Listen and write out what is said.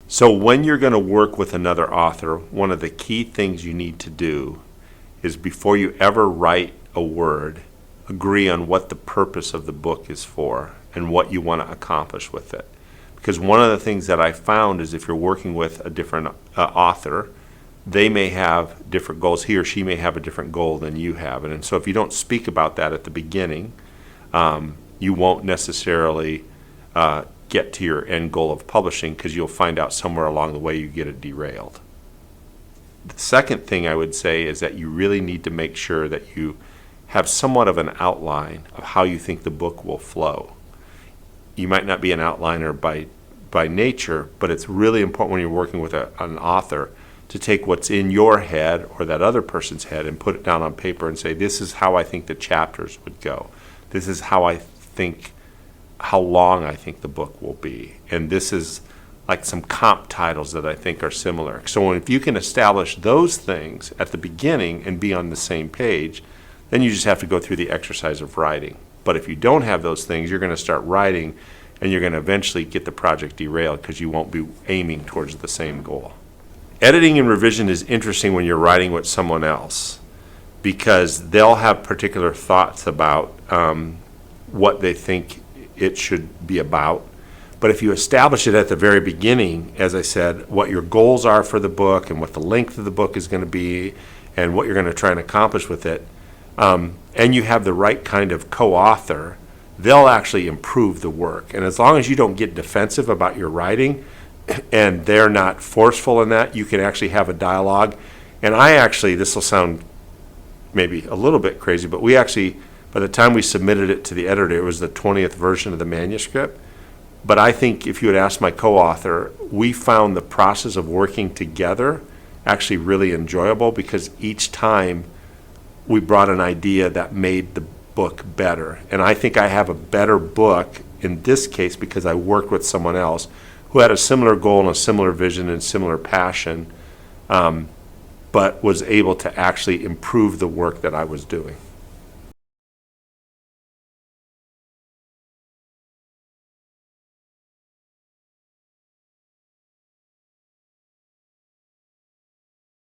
So when you're going to work with another author, one of the key things you need to do is before you ever write a word, agree on what the purpose of the book is for and what you want to accomplish with it. Because one of the things that I found is if you're working with a different author, they may have different goals. He or she may have a different goal than you have. And so if you don't speak about that at the beginning, you won't necessarily get to your end goal of publishing, because you'll find out somewhere along the way you get it derailed. The second thing I would say is that you really need to make sure that you have somewhat of an outline of how you think the book will flow. You might not be an outliner by nature, but it's really important when you're working with an author to take what's in your head or that other person's head and put it down on paper and say, this is how I think the chapters would go. This is how long I think the book will be. And this is like some comp titles that I think are similar. So if you can establish those things at the beginning and be on the same page, then you just have to go through the exercise of writing. But if you don't have those things, you're going to start writing and you're going to eventually get the project derailed because you won't be aiming towards the same goal. Editing and revision is interesting when you're writing with someone else, because they'll have particular thoughts about what they think it should be about. But if you establish it at the very beginning, as I said, what your goals are for the book and what the length of the book is going to be and what you're going to try and accomplish with it, and you have the right kind of co-author, they'll actually improve the work. And as long as you don't get defensive about your writing and they're not forceful in that, you can actually have a dialogue. And this will sound maybe a little bit crazy, but we actually, by the time we submitted it to the editor, it was the 20th version of the manuscript. But I think if you had asked my co-author, we found the process of working together actually really enjoyable, because each time we brought an idea that made the book better. And I think I have a better book in this case because I worked with someone else who had a similar goal and a similar vision and similar passion, but was able to actually improve the work that I was doing.